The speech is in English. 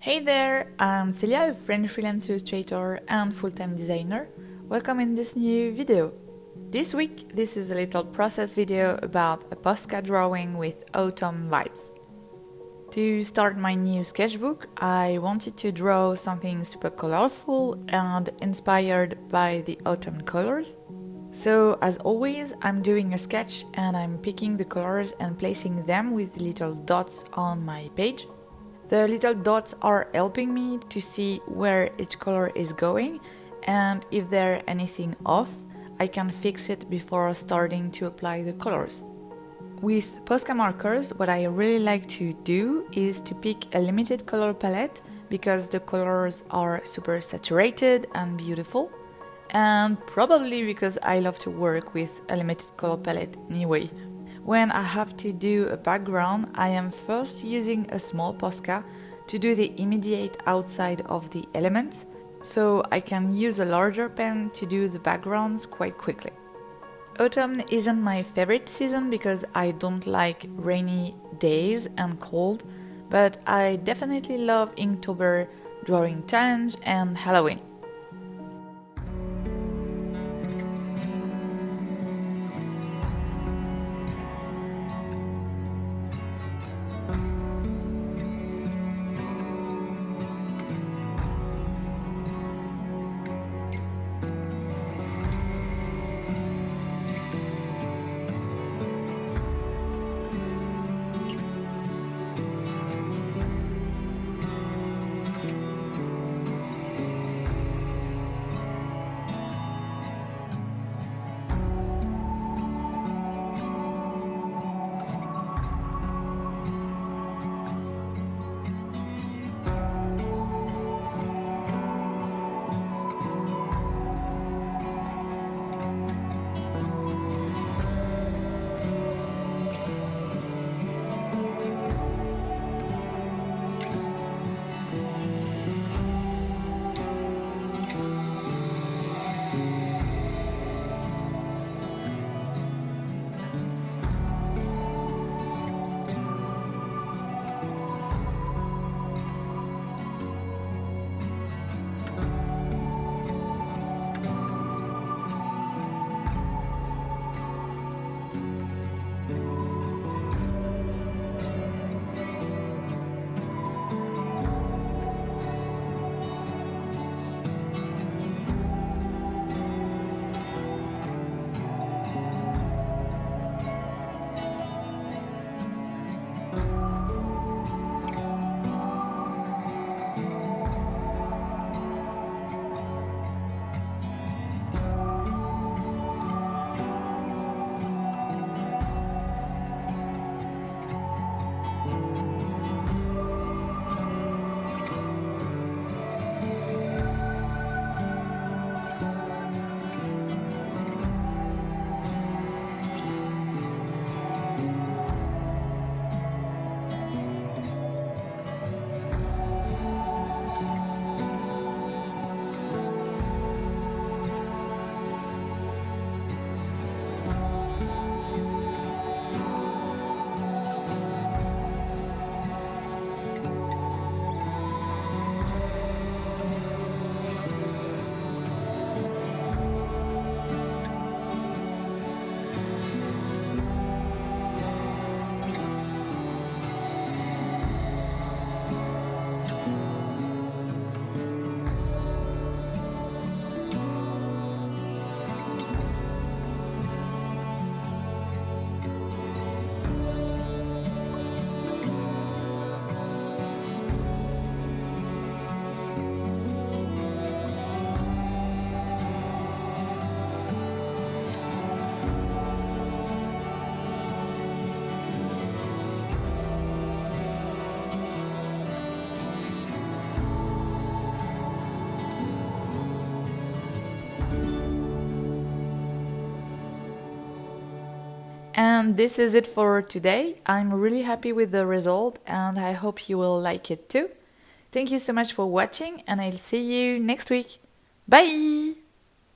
Hey there, I'm Celia, a French freelance illustrator and full-time designer. Welcome in this new video. This week, this is a little process video about a Posca drawing with autumn vibes. To start my new sketchbook, I wanted to draw something super colorful and inspired by the autumn colors. So as always, I'm doing a sketch and I'm picking the colors and placing them with little dots on my page. The little dots are helping me to see where each color is going, and if there's anything off, I can fix it before starting to apply the colors. With Posca markers, what I really like to do is to pick a limited color palette because the colors are super saturated and beautiful, and probably because I love to work with a limited color palette anyway. When I have to do a background, I am first using a small Posca to do the immediate outside of the elements, so I can use a larger pen to do the backgrounds quite quickly. Autumn isn't my favorite season because I don't like rainy days and cold, but I definitely love Inktober, drawing challenge and Halloween. And this is it for today. I'm really happy with the result and I hope you will like it too. Thank you so much for watching and I'll see you next week. Bye!